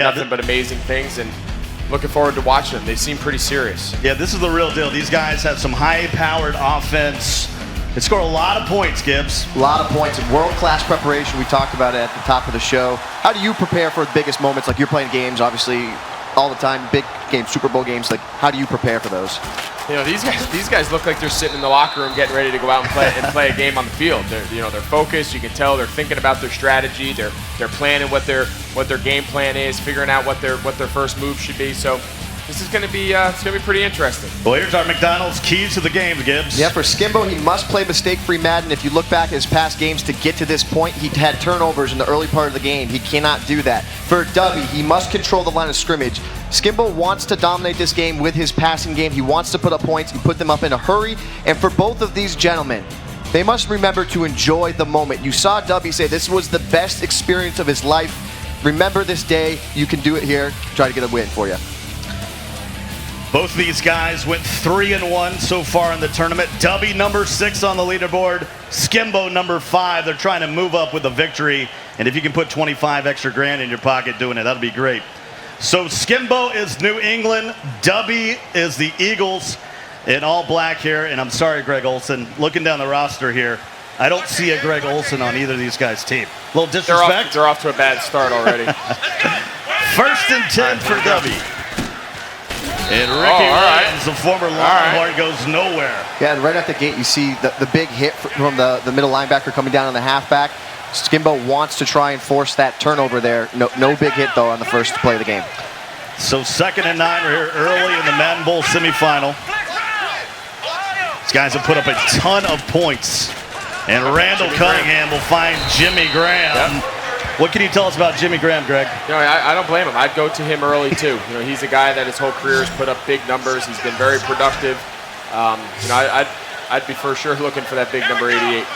Nothing but amazing things, and looking forward to watching them. They seem pretty serious. Yeah, this is the real deal. These guys have some high-powered offense. They score a lot of points, Gibbs. A lot of points. World-class preparation. We talked about it at the top of the show. How do you prepare for the biggest moments? Like, you're playing games, obviously, all the time, big games, Super Bowl games. Like, how do you prepare for those? You know, these guys look like they're sitting in the locker room getting ready to go out and play a game on the field. They're focused. You can tell they're thinking about their strategy. They're planning what their game plan is, figuring out what their first move should be. So this is going to be pretty interesting. Well, here's our McDonald's keys to the game, Gibbs. Yeah, for Skimbo, he must play mistake-free Madden. If you look back at his past games to get to this point, he had turnovers in the early part of the game. He cannot do that. For Dubby, he must control the line of scrimmage. Skimbo wants to dominate this game with his passing game. He wants to put up points and put them up in a hurry. And for both of these gentlemen, they must remember to enjoy the moment. You saw Dubby say this was the best experience of his life. Remember this day. You can do it here. Try to get a win for you. Both of these guys went 3-1 so far in the tournament. Dubby number 6 on the leaderboard. Skimbo number 5. They're trying to move up with a victory. And if you can put 25 extra grand in your pocket doing it, that'll be great. So Skimbo is New England. Dubby is the Eagles in all black here. And I'm sorry, Greg Olsen. Looking down the roster here, I don't see a Greg Olsen on either of these guys' team. A little disrespect. They're off to a bad start already. 1st and 10 for Dubby. And Ricky Williams, the former Longhorn, goes nowhere. Yeah, and right at the gate, you see the big hit from the middle linebacker coming down on the halfback. Skimbo wants to try and force that turnover there. No big hit, though, on the first play of the game. So 2nd and 9, we're here early in the Madden Bowl semifinal. These guys have put up a ton of points. And Randall Cunningham will find Jimmy Graham. Yep. What can you tell us about Jimmy Graham, Greg? You know, I don't blame him. I'd go to him early, too. You know, he's a guy that his whole career has put up big numbers. He's been very productive. You know, I'd be for sure looking for that big number 88.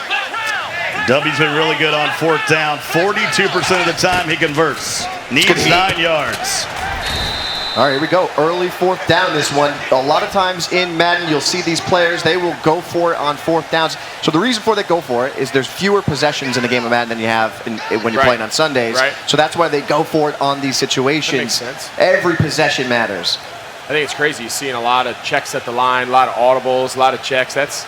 Dubby's been really good on 4th down. 42% of the time he converts. Needs 9 yards. All right, here we go. Early 4th down, this one. A lot of times in Madden, you'll see these players, they will go for it on 4th downs. So the reason for they go for it is there's fewer possessions in the game of Madden than you have when you're playing on Sundays. Right. So that's why they go for it on these situations. That makes sense. Every possession matters. I think it's crazy. You're seeing a lot of checks at the line, a lot of audibles, a lot of checks. That's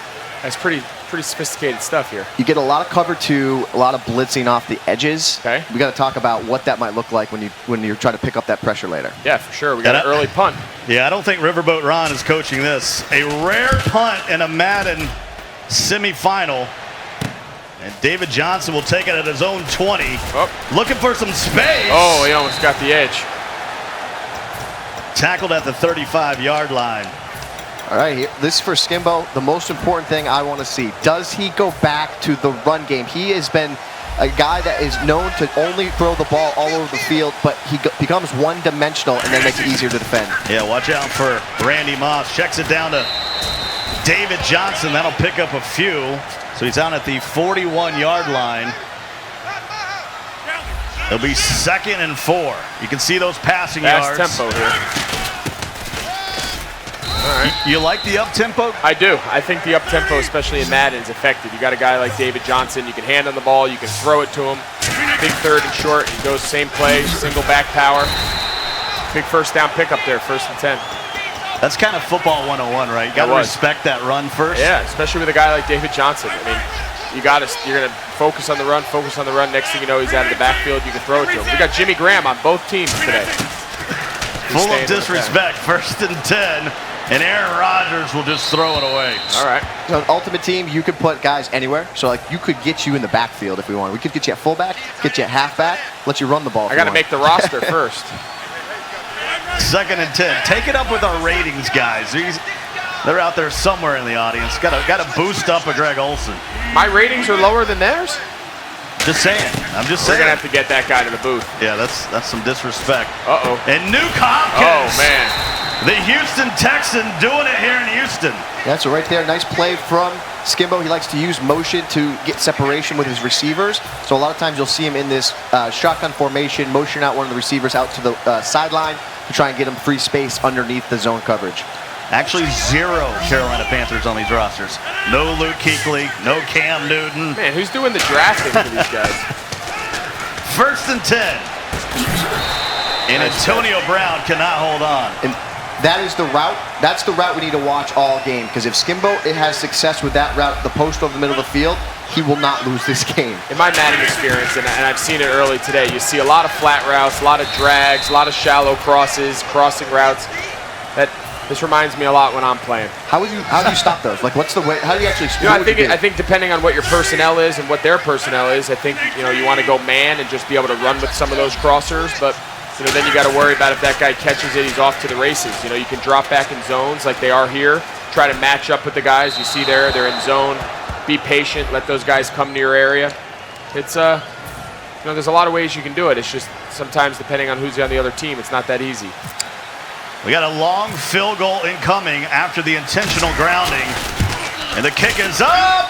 pretty sophisticated stuff here. You get a lot of cover two, a lot of blitzing off the edges. Okay. We got to talk about what that might look like when you're trying to pick up that pressure later. Yeah, for sure. We got an early punt. Yeah, I don't think Riverboat Ron is coaching this. A rare punt in a Madden semifinal. And David Johnson will take it at his own 20. Oh. Looking for some space. Oh, he almost got the edge. Tackled at the 35-yard line. All right, this is for Skimbo. The most important thing I want to see, does he go back to the run game? He has been a guy that is known to only throw the ball all over the field, but he becomes one-dimensional and then makes it easier to defend. Yeah, watch out for Randy Moss. Checks it down to David Johnson. That'll pick up a few. So he's down at the 41-yard line. It'll be 2nd and 4. You can see those passing yards. Fast tempo here. All right. You like the up-tempo? I do. I think the up-tempo, especially in Madden, is effective. You got a guy like David Johnson. You can hand on the ball. You can throw it to him. Big 3rd and short. He goes same play, single back power. Big 1st down pickup there, 1st and 10. That's kind of football 101, right? You got to respect that run first. Yeah, especially with a guy like David Johnson. I mean, you're going to focus on the run, Next thing you know, he's out of the backfield. You can throw it to him. We got Jimmy Graham on both teams today. Full of disrespect. 1st and 10. And Aaron Rodgers will just throw it away. All right. So an ultimate team, you could put guys anywhere. So like you could get you in the backfield if we want. We could get you at fullback, get you at halfback, let you run the ball. I got to make the roster first. 2nd and 10. Take it up with our ratings, guys. They're out there somewhere in the audience. Got to boost up a Greg Olsen. My ratings are lower than theirs? Just saying. I'm just saying. We're going to have to get that guy to the booth. Yeah, that's some disrespect. Uh-oh. And Nuke Hopkins. Oh, man. The Houston Texan doing it here in Houston. Yeah, so right there, nice play from Skimbo. He likes to use motion to get separation with his receivers. So a lot of times you'll see him in this shotgun formation, motion out one of the receivers out to the sideline to try and get him free space underneath the zone coverage. Actually, 0 Carolina Panthers on these rosters. No Luke Kuechly, no Cam Newton. Man, who's doing the drafting for these guys? 1st and 10. And Antonio Brown cannot hold on. And that is the route. That's the route we need to watch all game. Because if Skimbo has success with that route, the post over the middle of the field, he will not lose this game. In my Madden experience, and I've seen it early today, you see a lot of flat routes, a lot of drags, a lot of shallow crosses, crossing routes. This reminds me a lot when I'm playing. How do you stop those? Like, what's the way? How do you actually? I think depending on what your personnel is and what their personnel is, I think you want to go man and just be able to run with some of those crossers, but then you got to worry about if that guy catches it, he's off to the races. You can drop back in zones like they are here, try to match up with the guys you see there. They're in zone. Be patient. Let those guys come to your area. It's there's a lot of ways you can do it. It's just sometimes depending on who's on the other team, it's not that easy. We got a long field goal incoming after the intentional grounding. And the kick is up.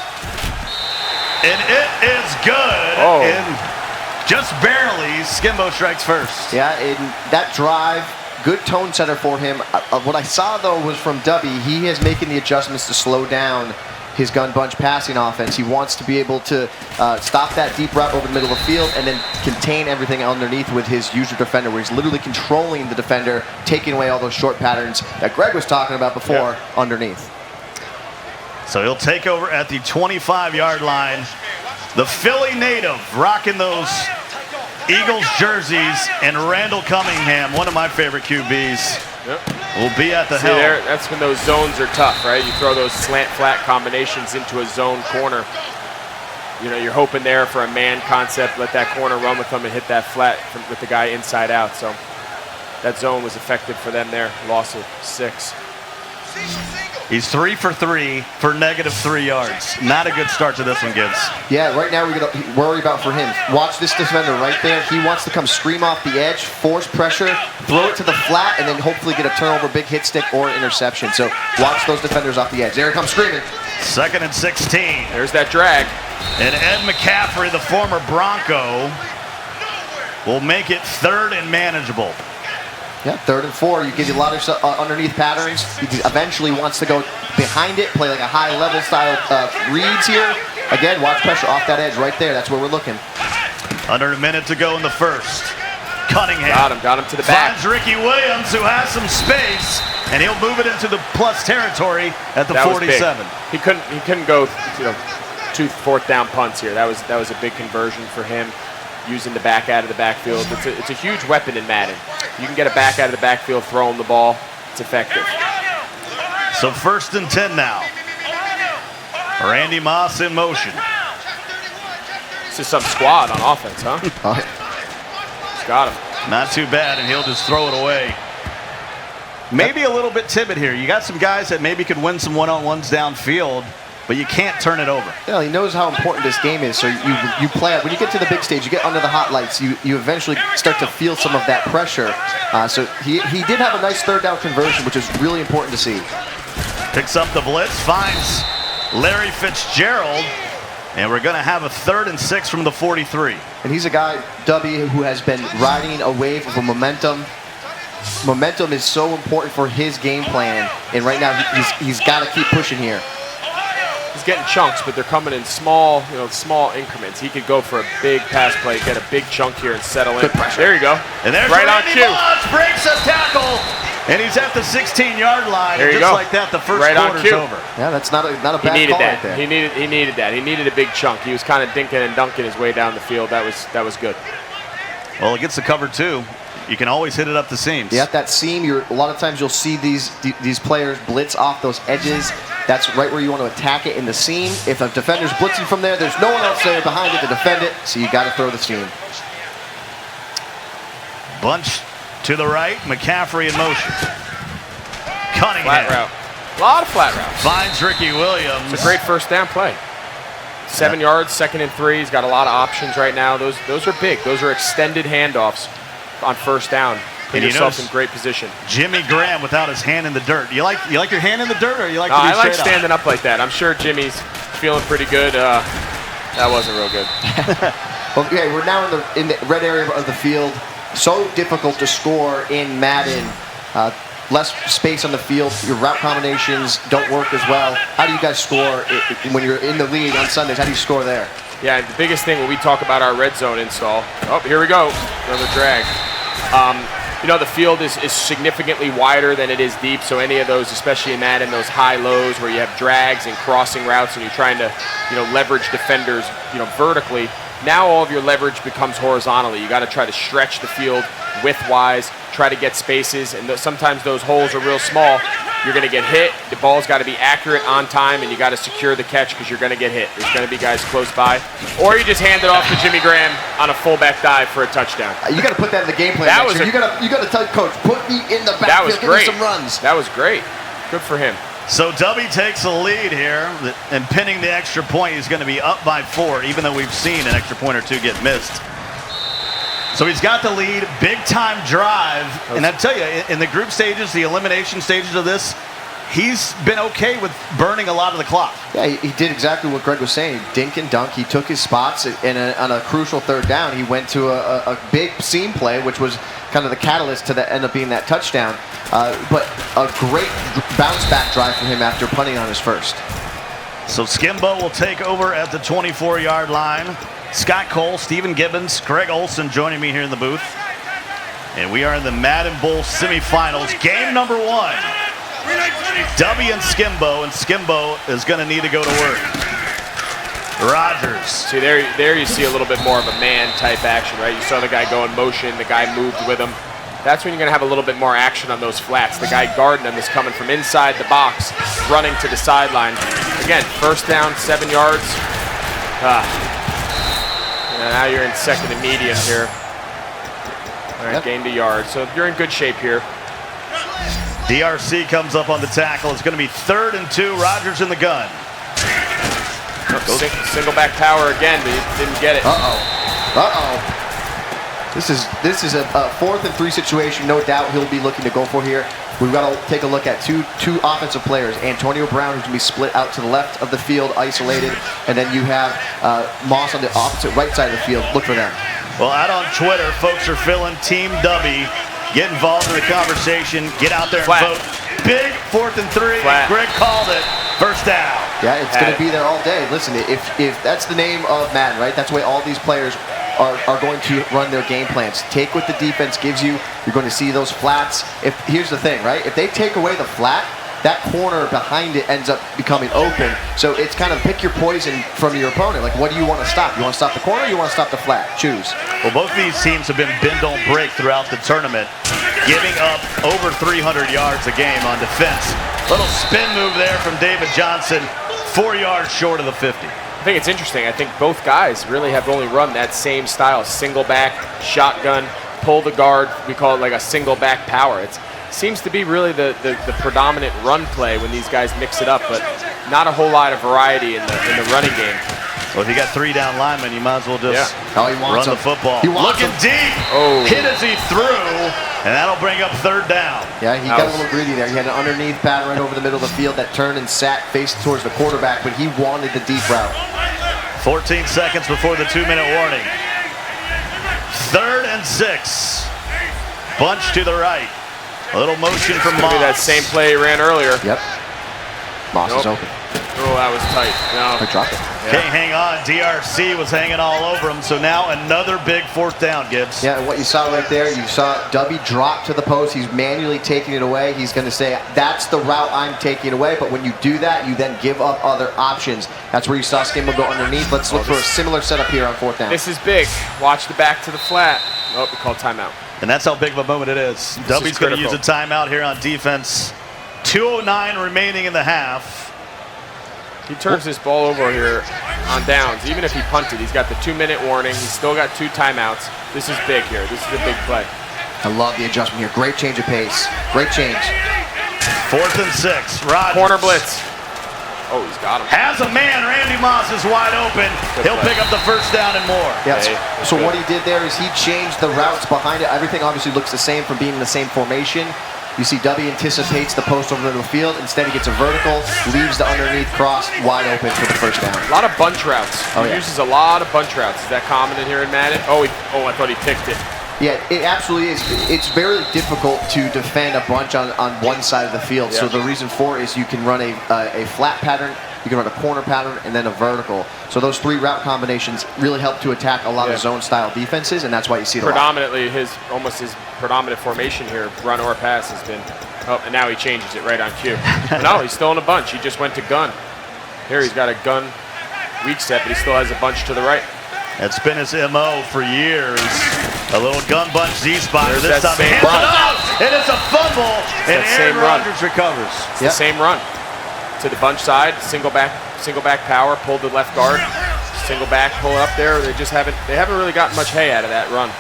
And it is good. Oh. And just barely, Skimbo strikes first. Yeah, in that drive, good tone setter for him. What I saw, though, was from Dubby. He is making the adjustments to slow down his gun bunch passing offense. He wants to be able to stop that deep route over the middle of the field and then contain everything underneath with his user defender, where he's literally controlling the defender, taking away all those short patterns that Greg was talking about before underneath. So he'll take over at the 25-yard line. The Philly native rocking those Eagles jerseys, and Randall Cunningham, one of my favorite QBs, will be at the helm. That's when those zones are tough, right? You throw those slant flat combinations into a zone corner. You're hoping there for a man concept, let that corner run with them and hit that flat with the guy inside out. So that zone was effective for them there. Loss of 6. He's 3 for 3 for -3 yards. Not a good start to this one, Gibbs. Yeah, right now we're going to worry about for him. Watch this defender right there. He wants to come scream off the edge, force pressure, throw it to the flat, and then hopefully get a turnover, big hit stick, or an interception. So watch those defenders off the edge. There he comes screaming. 2nd and 16. There's that drag. And Ed McCaffrey, the former Bronco, will make it 3rd and manageable. Yeah, 3rd and 4. You give you a lot of underneath patterns. He eventually wants to go behind it, play like a high-level style reads here. Again, watch pressure off that edge right there. That's where we're looking. Under a minute to go in the first. Cunningham got him to the back. Finds Ricky Williams, who has some space, and he'll move it into the plus territory at the 47. He couldn't go 2 4th down punts here. That was a big conversion for him. Using the back out of the backfield. It's a huge weapon in Madden. You can get a back out of the backfield, throw him the ball. It's effective. So 1st and 10 now. Randy Moss in motion. This is some squad on offense, huh? Got him. Not too bad, and he'll just throw it away. Maybe a little bit timid here. You got some guys that maybe could win some one-on-ones downfield, but you can't turn it over. Yeah, he knows how important this game is. So you play it. When you get to the big stage, you get under the hot lights, you eventually start to feel some of that pressure. So he did have a nice 3rd down conversion, which is really important to see. Picks up the blitz, finds Larry Fitzgerald, and we're going to have a 3rd and 6 from the 43. And he's a guy, Dubby, who has been riding a wave of momentum. Momentum is so important for his game plan, and right now he's got to keep pushing here. He's getting chunks, but they're coming in small increments. He could go for a big pass play, get a big chunk here, and settle in. There you go. And there's right on Randy cue. Moss, breaks a tackle, and he's at the 16-yard line. There you just go. like that, the first right quarter's over. Yeah, that's not a bad he needed call that. right there. He needed that. He needed a big chunk. He was kind of dinking and dunking his way down the field. That was good. Well, it gets the cover too. You can always hit it up the seams. Yeah, that seam. A lot of times you'll see these players blitz off those edges. That's right where you want to attack it in the seam. If a defender's blitzing from there, there's no one else there behind it to defend it, so you got to throw the seam. Bunch to the right, McCaffrey in motion. Cunningham. Flat route. A lot of flat routes. Finds Ricky Williams. It's a great 1st down play. 7 yards, 2nd and 3. He's got a lot of options right now. Those are big. Those are extended handoffs on 1st down. Put yourself in great position. Jimmy Graham without his hand in the dirt. You like your hand in the dirt, or you like to be I like straight standing up like that. I'm sure Jimmy's feeling pretty good. That wasn't real good. Okay, we're now in the red area of the field. So difficult to score in Madden. Less space on the field. Your route combinations don't work as well. How do you guys score when you're in the league on Sundays? How do you score there? Yeah, the biggest thing when we talk about our red zone install. Oh, here we go. Another drag. You know, the field is significantly wider than it is deep, so any of those, especially in Madden, those high-lows where you have drags and crossing routes and you're trying to, leverage defenders, vertically, now all of your leverage becomes horizontally. You got to try to stretch the field width-wise, try to get spaces, and sometimes those holes are real small. You're going to get hit. The ball's got to be accurate on time, and you got to secure the catch because you're going to get hit. There's going to be guys close by, or you just hand it off to Jimmy Graham on a fullback dive for a touchdown. You got to put that in the game plan. You got to tell coach, put me in the backfield, give me some runs. That was great. Good for him. So Dubby takes the lead here, and pinning the extra point. He's going to be up by 4, even though we've seen an extra point or two get missed. So he's got the lead, big-time drive. And I tell you, in the group stages, the elimination stages of this, he's been okay with burning a lot of the clock. Yeah, he did exactly what Greg was saying. Dink and dunk. He took his spots, and on a crucial third down, he went to a big seam play, which was kind of the catalyst to end up being that touchdown. But a great bounce-back drive for him after punting on his first. So Skimbo will take over at the 24-yard line. Scott Cole, Stephen Gibbons, Greg Olson joining me here in the booth. And we are in the Madden Bowl semifinals, game number 1. Dubby and Skimbo is going to need to go to work. Rogers. See, there you see a little bit more of a man-type action, right? You saw the guy go in motion, the guy moved with him. That's when you're going to have a little bit more action on those flats. The guy guarding him is coming from inside the box, running to the sideline. Again, first down, 7 yards. Now you're in second and medium here. All right, gained a yard. So you're in good shape here. DRC comes up on the tackle. It's going to be 3rd and 2. Rogers in the gun. Single back power again, but he didn't get it. This is a 4th and 3 situation. No doubt he'll be looking to go for here. We've got to take a look at two offensive players. Antonio Brown, who's going to be split out to the left of the field, isolated. And then you have Moss on the opposite right side of the field. Look for them. Well, out on Twitter, folks are feeling Team Dubby. Get involved in the conversation. Get out there and vote. Big 4th and 3. Greg called it. First down. Yeah, it's going to be there all day. Listen, if that's the name of Madden, right? That's the way all these players are going to run their game plans. Take what the defense gives you. You're going to see those flats. Here's the thing, right? If they take away the flat, that corner behind it ends up becoming open. So it's kind of pick your poison from your opponent. Like, what do you want to stop? You want to stop the corner or you want to stop the flat? Choose. Well, both of these teams have been bend don't break throughout the tournament, giving up over 300 yards a game on defense. Little spin move there from David Johnson, 4 yards short of the 50. I think it's interesting. I think both guys really have only run that same style, single back, shotgun, pull the guard. We call it like a single back power. It seems to be really the predominant run play when these guys mix it up, but not a whole lot of variety in the running game. Well, if you got 3 down linemen, you might as well just run the football. Looking deep, hit as he threw, and that'll bring up 3rd down. Yeah, he got a little greedy there. He had an underneath pattern right over the middle of the field that turned and sat faced towards the quarterback, but he wanted the deep route. 14 seconds before the 2-minute warning. 3rd and 6. Bunch to the right. A little motion from Moss. That same play he ran earlier. Yep. Moss is open. Oh, that was tight. No. I dropped it. Can't hang on. DRC was hanging all over him. So now another big 4th down, Gibbs. Yeah, and what you saw right there, you saw Dubby drop to the post. He's manually taking it away. He's going to say, that's the route I'm taking away. But when you do that, you then give up other options. That's where you saw Skimbo go underneath. Let's look for a similar setup here on 4th down. This is big. Watch the back to the flat. Oh, we called timeout. And that's how big of a moment it is. Dubby's going to use a timeout here on defense. 2:09 remaining in the half. He turns this ball over here on downs. Even if he punted, he's got the 2-minute warning. He's still got 2 timeouts. This is big here. This is a big play. I love the adjustment here. Great change of pace. Great change. 4th and 6. Rogers. Corner blitz. Oh, he's got him. Has a man. Randy Moss is wide open. He'll pick up the 1st down and more. Yes. So what he did there is he changed the routes behind it. Everything obviously looks the same from being in the same formation. You see Dubby anticipates the post over the field. Instead, he gets a vertical, leaves the underneath cross wide open for the 1st down. A lot of bunch routes. He uses a lot of bunch routes. Is that common in here in Madden? Oh, I thought he ticked it. Yeah, it absolutely is. It's very difficult to defend a bunch on one side of the field. Yeah. So the reason for it is you can run a flat pattern. you can run a corner pattern, and then a vertical. So those 3 route combinations really help to attack a lot of zone-style defenses, and that's why you see it predominantly almost his predominant formation here, run or pass, has been. Oh, and now he changes it right on cue. No, he's still in a bunch. He just went to gun. Here he's got a gun weak set, but he still has a bunch to the right. It's been his MO for years. A little gun bunch Z-spot. This time same hands run. it off, and it's a fumble, and Aaron Rodgers recovers. It's the same run. To the bunch side, single back power, pull the left guard, single back, pull it up there. They haven't really gotten much hay out of that run.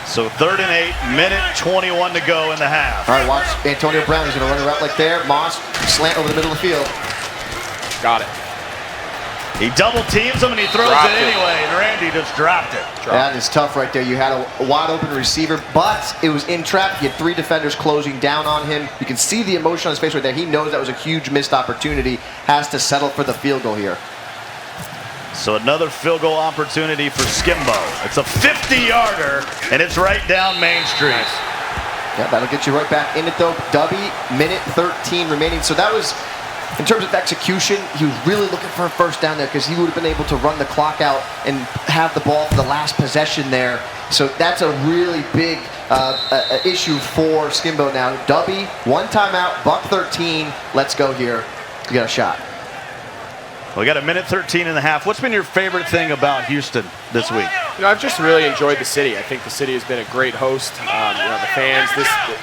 So 3rd and 8, minute 21 to go in the half. All right, watch Antonio Brown. He's going to run a route like there. Moss, slant over the middle of the field. Got it. He double teams him and he throws it anyway, and Randy just dropped it. That is tough right there. You had a wide open receiver, but it was in trap. He had 3 defenders closing down on him. You can see the emotion on his face right there. He knows that was a huge missed opportunity. Has to settle for the field goal here. So another field goal opportunity for Skimbo. It's a 50-yarder, and it's right down Main Street. Nice. Yeah, that'll get you right back in it though. Dubby, minute 13 remaining. So that was, in terms of execution, he was really looking for a first down there because he would have been able to run the clock out and have the ball for the last possession there. So that's a really big issue for Skimbo now. Dubby, 1 timeout, buck 13. Let's go here. You got a shot. We got a minute 13 and a half. What's been your favorite thing about Houston this week? I've just really enjoyed the city. I think the city has been a great host. The fans.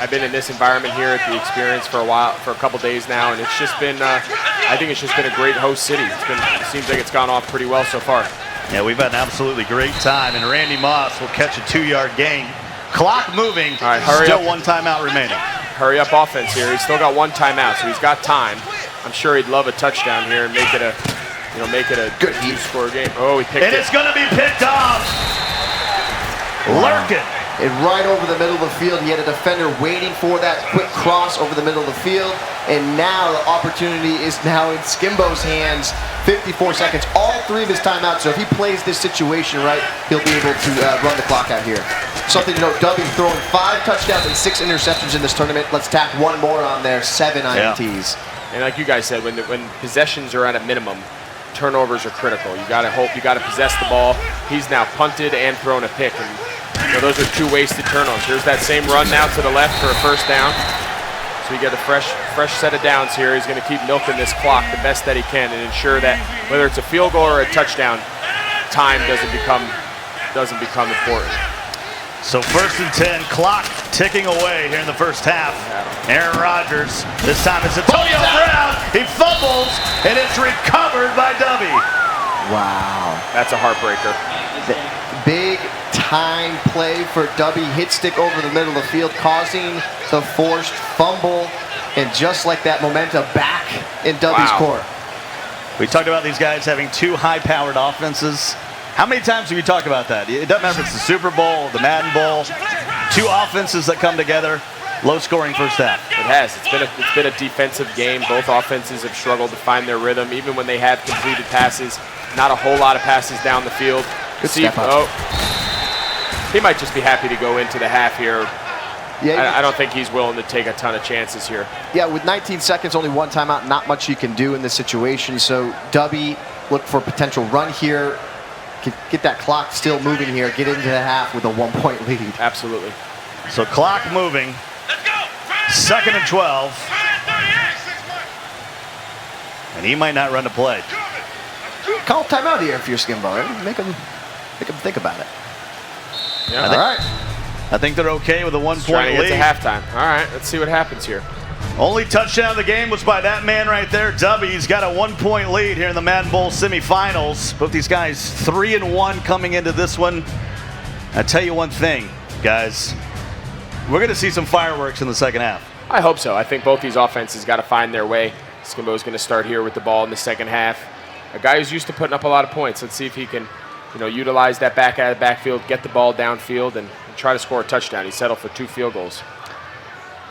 I've been in this environment here at the Experience for a couple days now, and it's just been. I think it's just been a great host city. It seems like it's gone off pretty well so far. Yeah, we've had an absolutely great time, and Randy Moss will catch a 2-yard gain. Clock moving. All right, hurry still up. 1 timeout remaining. Hurry up offense here. He's still got 1 timeout, so he's got time. I'm sure he'd love a touchdown here and make it a good score game. Oh, he picked it. And it's going to be picked off. Lurking. And right over the middle of the field, he had a defender waiting for that quick cross over the middle of the field. And now the opportunity is now in Skimbo's hands. 54 seconds, all 3 of his timeouts. So if he plays this situation right, he'll be able to run the clock out here. Something to note, Dubby throwing 5 touchdowns and 6 interceptions in this tournament. Let's tack 1 more on there, 7 INTs. And like you guys said, when possessions are at a minimum, turnovers are critical. You got to possess the ball. He's now punted and thrown a pick, and those are 2 wasted turnovers. Here's that same run now to the left for a first down. So you get a fresh set of downs here. He's going to keep milking this clock the best that he can and ensure that whether it's a field goal or a touchdown, time doesn't become important. So 1st and 10, clock ticking away here in the first half. Aaron Rodgers, this time it's Antonio Brown. He fumbles, and it's recovered by Dubby. Wow. That's a heartbreaker. Big time play for Dubby. Hit stick over the middle of the field, causing the forced fumble. And just like that, momentum back in Dubby's court. We talked about these guys having 2 high-powered offenses. How many times have you talked about that? It doesn't matter if it's the Super Bowl, the Madden Bowl, 2 offenses that come together, low-scoring first half. It has. It's been a defensive game. Both offenses have struggled to find their rhythm, even when they have completed passes. Not a whole lot of passes down the field. Good step up. He might just be happy to go into the half here. Yeah, I don't think he's willing to take a ton of chances here. Yeah, with 19 seconds, only 1 timeout, not much you can do in this situation. So Dubby, look for a potential run here. Get that clock still moving here. Get into the half with a 1-point lead. Absolutely. So clock moving. 2nd and 12. And he might not run the play. Call timeout here if you're Skimbo. Make him think about it. Yeah. All right. I think they're okay with a 1-point lead. It's halftime. All right, let's see what happens here. Only touchdown of the game was by that man right there, Dubby. He's got a 1-point lead here in the Madden Bowl semifinals. Both these guys 3-1 coming into this one. I tell you one thing, guys. We're going to see some fireworks in the second half. I hope so. I think both these offenses got to find their way. Skimbo's going to start here with the ball in the second half. A guy who's used to putting up a lot of points. Let's see if he can, utilize that back out of the backfield, get the ball downfield, and try to score a touchdown. He settled for 2 field goals.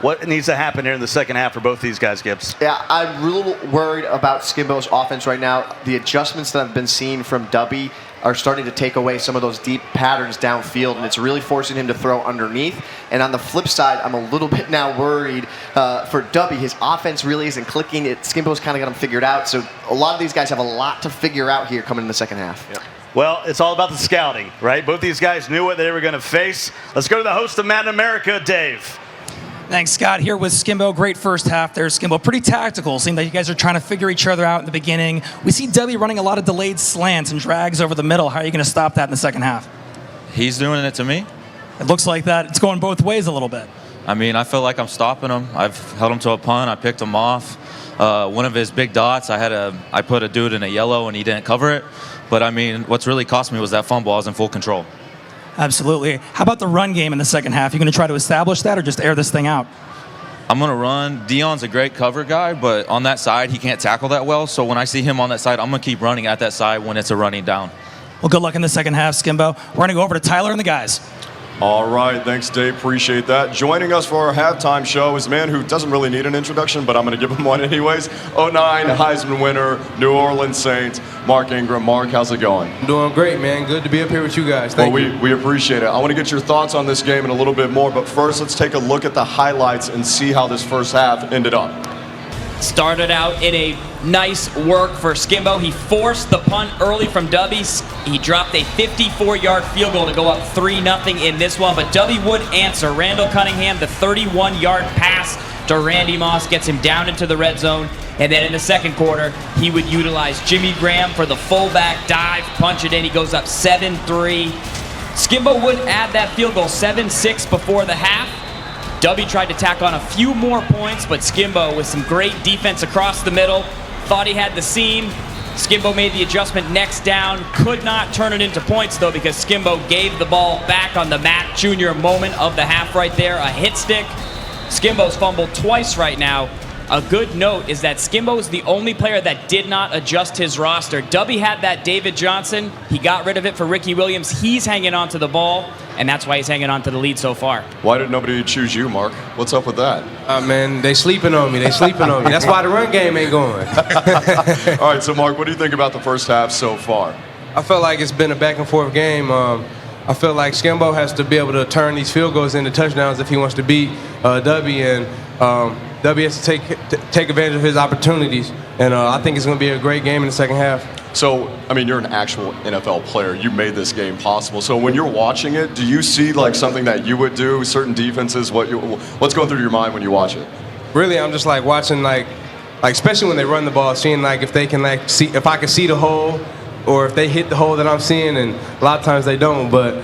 What needs to happen here in the second half for both these guys, Gibbs? Yeah, I'm really worried about Skimbo's offense right now. The adjustments that I've been seeing from Dubby are starting to take away some of those deep patterns downfield, and it's really forcing him to throw underneath. And on the flip side, I'm a little bit now worried for Dubby. His offense really isn't clicking. Skimbo's kind of got him figured out. So a lot of these guys have a lot to figure out here coming in the second half. Yep. Well, it's all about the scouting, right? Both these guys knew what they were going to face. Let's go to the host of Madden America, Dave. Thanks, Scott. Here with Skimbo. Great first half there, Skimbo. Pretty tactical. Seemed like you guys are trying to figure each other out in the beginning. We see Dubby running a lot of delayed slants and drags over the middle. How are you going to stop that in the second half? He's doing it to me. It looks like that. It's going both ways a little bit. I mean, I feel like I'm stopping him. I've held him to a punt. I picked him off. One of his big dots, I put a dude in a yellow and he didn't cover it. But I mean, what's really cost me was that fumble. I was in full control. Absolutely. How about the run game in the second half? You going to try to establish that or just air this thing out? I'm going to run. Dion's a great cover guy, but on that side, he can't tackle that well. So when I see him on that side, I'm going to keep running at that side when it's a running down. Well, good luck in the second half, Skimbo. We're going to go over to Tyler and the guys. All right, thanks, Dave. Appreciate that. Joining us for our halftime show is a man who doesn't really need an introduction, but I'm going to give him one anyways. 09 Heisman winner, New Orleans Saints, Mark Ingram. Mark, how's it going? Doing great, man. Good to be up here with you guys. Thank you. We appreciate it. I want to get your thoughts on this game in a little bit more, but first let's take a look at the highlights and see how this first half ended up. Started out in a nice work for Skimbo. He forced the punt early from Dubby. He dropped a 54-yard field goal to go up 3-0 in this one, but Dubby would answer. Randall Cunningham, the 31-yard pass to Randy Moss gets him down into the red zone. And then in the second quarter, he would utilize Jimmy Graham for the fullback dive, punch it in. He goes up 7-3. Skimbo would add that field goal 7-6 before the half. Dubby tried to tack on a few more points, but Skimbo, with some great defense across the middle, thought he had the seam. Skimbo made the adjustment next down, could not turn it into points, though, because Skimbo gave the ball back on the Matt Jr. moment of the half right there, a hit stick. Skimbo's fumbled twice right now. A good note is that Skimbo is the only player that did not adjust his roster. Dubby had that David Johnson. He got rid of it for Ricky Williams. He's hanging on to the ball, and that's why he's hanging on to the lead so far. Why did nobody choose you, Mark? What's up with that? Man, they sleeping on me. That's why the run game ain't going. All right, so Mark, what do you think about the first half so far? I felt like it's been a back-and-forth game. I feel like Skimbo has to be able to turn these field goals into touchdowns if he wants to beat Dubby, and Dubby has to take advantage of his opportunities. And I think it's going to be a great game in the second half. So, I mean, you're an actual NFL player. You made this game possible. So when you're watching it, do you see like something that you would do, certain defenses, what's going through your mind when you watch it? Really, I'm just like watching like especially when they run the ball, seeing like if they can see if I can see the hole, or if they hit the hole that I'm seeing, and a lot of times they don't. But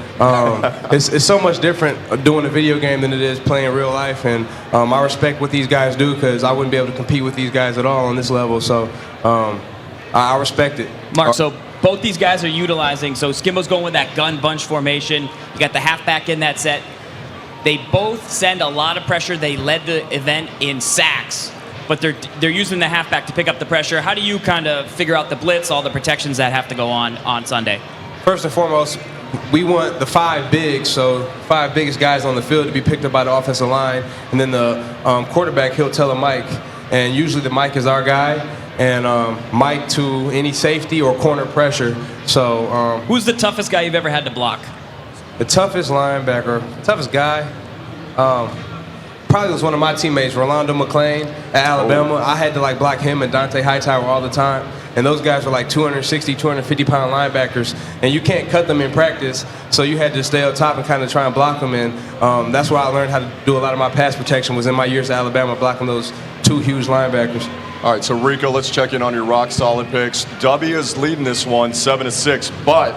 it's so much different doing a video game than it is playing real life. And I respect what these guys do, because I wouldn't be able to compete with these guys at all on this level. So I respect it. Mark, so both these guys are utilizing, so Skimbo's going with that gun bunch formation. You got the halfback in that set. They both send a lot of pressure. They led the event in sacks, but they're using the halfback to pick up the pressure. How do you kind of figure out the blitz, all the protections that have to go on Sunday? First and foremost, we want the five bigs, so 5 biggest guys on the field to be picked up by the offensive line, and then the quarterback, he'll tell a Mike, and usually the Mike is our guy, and Mike to any safety or corner pressure. So who's the toughest guy you've ever had to block? The toughest linebacker, toughest guy, probably was one of my teammates, Rolando McClain at Alabama. I had to like block him and Dante Hightower all the time. And those guys were like 260, 250-pound linebackers. And you can't cut them in practice, so you had to stay up top and kind of try and block them. And that's where I learned how to do a lot of my pass protection, was in my years at Alabama, blocking those 2 huge linebackers. All right, so Rico, let's check in on your rock-solid picks. Dubby is leading this one 7-6, but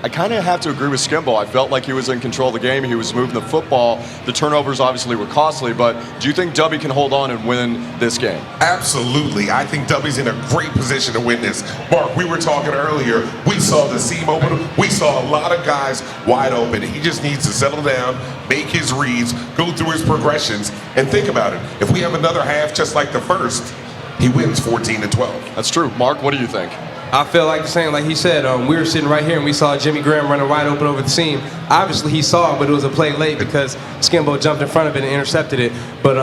I kind of have to agree with Skimbo. I felt like he was in control of the game. He was moving the football. The turnovers obviously were costly, but do you think Dubby can hold on and win this game? Absolutely. I think Dubby's in a great position to win this. Mark, we were talking earlier. We saw the seam open. We saw a lot of guys wide open. He just needs to settle down, make his reads, go through his progressions, and think about it. If we have another half just like the first, he wins 14-12. That's true. Mark, what do you think? I feel like the same, like he said, we were sitting right here and we saw Jimmy Graham running wide open over the seam. Obviously he saw it, but it was a play late because Skimbo jumped in front of it and intercepted it. But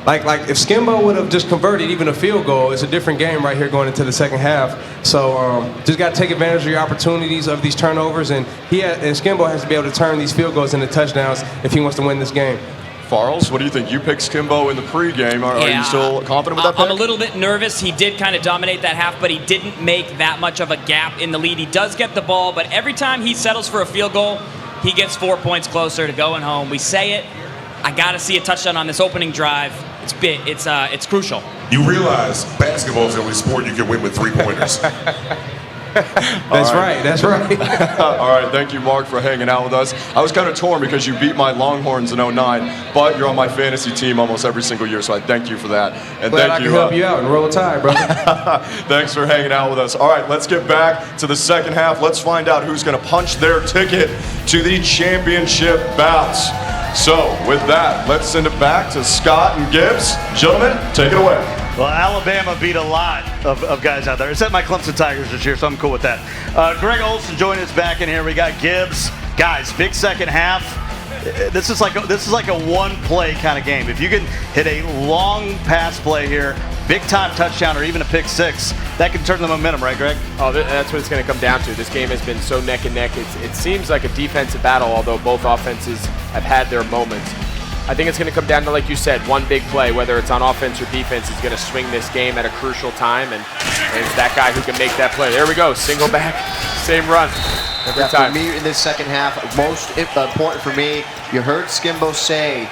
like if Skimbo would have just converted even a field goal, it's a different game right here going into the second half. So just got to take advantage of your opportunities of these turnovers, and Skimbo has to be able to turn these field goals into touchdowns if he wants to win this game. Farrells, what do you think? You picked Skimbo in the pregame. Are you still confident with that pick? I'm a little bit nervous. He did kind of dominate that half, but he didn't make that much of a gap in the lead. He does get the ball, but every time he settles for a field goal, he gets 4 points closer to going home. We say it. I got to see a touchdown on this opening drive. It's crucial. You realize basketball is the only sport you can win with 3-pointers. That's right. That's right. All right, thank you, Mark, for hanging out with us. I was kind of torn because you beat my Longhorns in 09, but you're on my fantasy team almost every single year, so I thank you for that. And Glad thank I you. can help you out and roll a tide, brother. Thanks for hanging out with us. All right, let's get back to the second half. Let's find out who's going to punch their ticket to the championship bouts. So, with that, let's send it back to Scott and Gibbs. Gentlemen, take it away. Well, Alabama beat a lot of guys out there, except my Clemson Tigers this year, so I'm cool with that. Greg Olson joining us back in here. We got Gibbs. Guys, big second half. This is like a one-play kind of game. If you can hit a long pass play here, big-time touchdown, or even a pick six, that can turn the momentum, right, Greg? Oh, that's what it's going to come down to. This game has been so neck and neck. It seems like a defensive battle, although both offenses have had their moments. I think it's going to come down to, like you said, one big play, whether it's on offense or defense, is going to swing this game at a crucial time, and it's that guy who can make that play. There we go, single back, same run every time. For me, in this second half, most important for me, you heard Skimbo say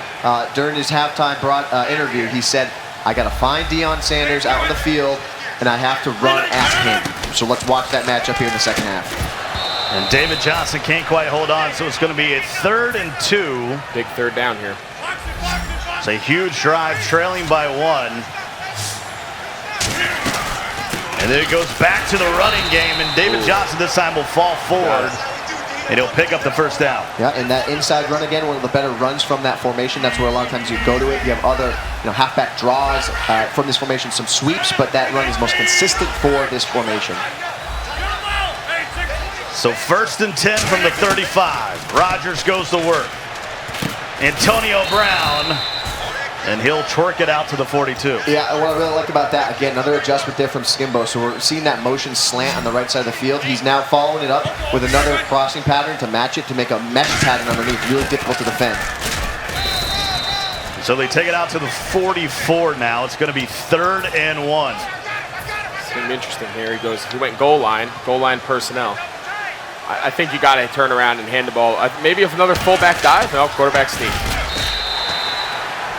during his halftime interview, he said, I got to find Deion Sanders out on the field, and I have to run at him. So let's watch that matchup here in the second half. And David Johnson can't quite hold on, so it's going to be a 3rd and 2. Big third down here. It's a huge drive, trailing by 1. And then it goes back to the running game, and David Johnson this time will fall forward, and he'll pick up the first down. Yeah, and that inside run again, one of the better runs from that formation. That's where a lot of times you go to it. You have other halfback draws from this formation, some sweeps, but that run is most consistent for this formation. So 1st and 10 from the 35. Rodgers goes to work. Antonio Brown, and he'll twerk it out to the 42. Yeah, and what I really like about that, again, another adjustment there from Skimbo. So we're seeing that motion slant on the right side of the field. He's now following it up with another crossing pattern to match it, to make a mesh pattern underneath. Really difficult to defend. So they take it out to the 44 now. It's going to be 3rd and 1. It's going to be interesting here. He went goal line personnel. I think you got to turn around and hand the ball. Maybe if another fullback dive, no, quarterback sneak.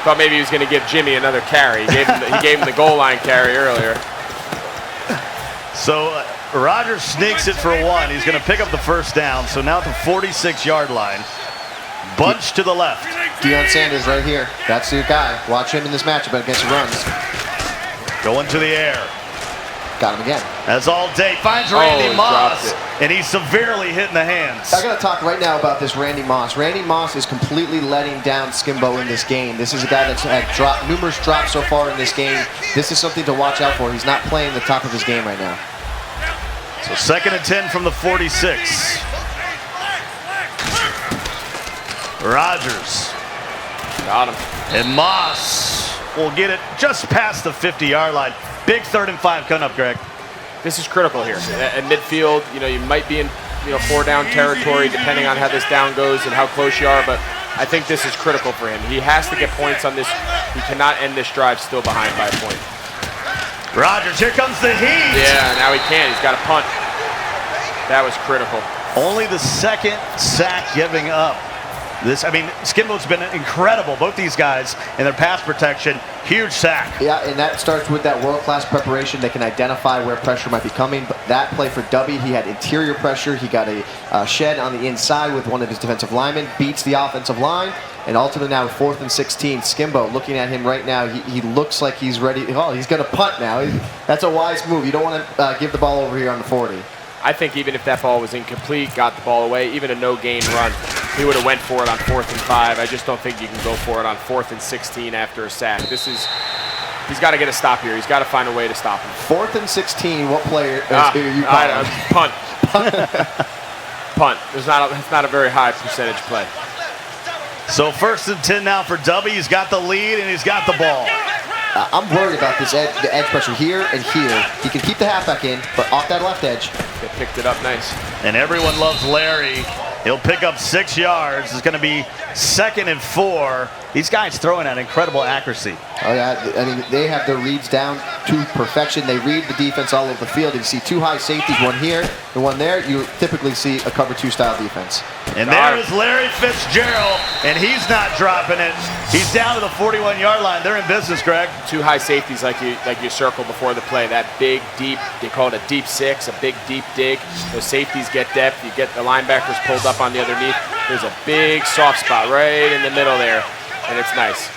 Thought maybe he was going to give Jimmy another carry. He gave him the goal line carry earlier. So Rodgers sneaks it for 1. He's going to pick up the first down. So now at the 46-yard line. Bunch to the left. Deion Sanders right here. That's your guy. Watch him in this matchup against the runs. Going to the air. Got him again. As all day finds Randy Moss, and he's severely hitting the hands. I got to talk right now about this Randy Moss. Randy Moss is completely letting down Skimbo in this game. This is a guy that's had numerous drops so far in this game. This is something to watch out for. He's not playing the top of his game right now. So 2nd and 10 from the 46. Rodgers. Got him. And Moss will get it just past the 50-yard line. Big 3rd and 5 coming up, Greg. This is critical here. At midfield, you might be in 4-down territory depending on how this down goes and how close you are, but I think this is critical for him. He has to get points on this. He cannot end this drive still behind by a point. Rodgers, here comes the heat. Yeah, now he can. He's got a punt. That was critical. Only the 2nd sack giving up. Skimbo's been incredible, both these guys, in their pass protection. Huge sack. Yeah, and that starts with that world-class preparation. They can identify where pressure might be coming. But that play for Dubby, he had interior pressure. He got a shed on the inside with one of his defensive linemen, beats the offensive line, and ultimately now 4th and 16. Skimbo, looking at him right now, he looks like he's ready. Oh, he's going to punt now. That's a wise move. You don't want to give the ball over here on the 40. I think even if that ball was incomplete, got the ball away, even a no-gain run, he would have went for it on 4th and 5. I just don't think you can go for it on 4th and 16 after a sack. This is He's got to get a stop here. He's got to find a way to stop him. 4th and 16. What player are you calling? Punt. Punt. It's not a very high percentage play. So 1st and 10 now for Dubby. He's got the lead and he's got the ball. I'm worried about this the edge pressure here and here. He can keep the halfback in, but off that left edge. They picked it up nice. And everyone loves Larry. He'll pick up 6 yards. It's going to be 2nd and 4. These guys throwing at incredible accuracy. Oh, yeah. I mean, they have their reads down to perfection. They read the defense all over the field. You see 2 high safeties, one here and one there. You typically see a cover 2 style defense. And there is Larry Fitzgerald, and he's not dropping it. He's down to the 41-yard line. They're in business, Greg. 2 high safeties like you circle before the play. That big, deep, they call it a deep 6, a big, deep dig. Those safeties get depth. You get the linebackers pulled up on the underneath. There's a big soft spot right in the middle there, and it's nice.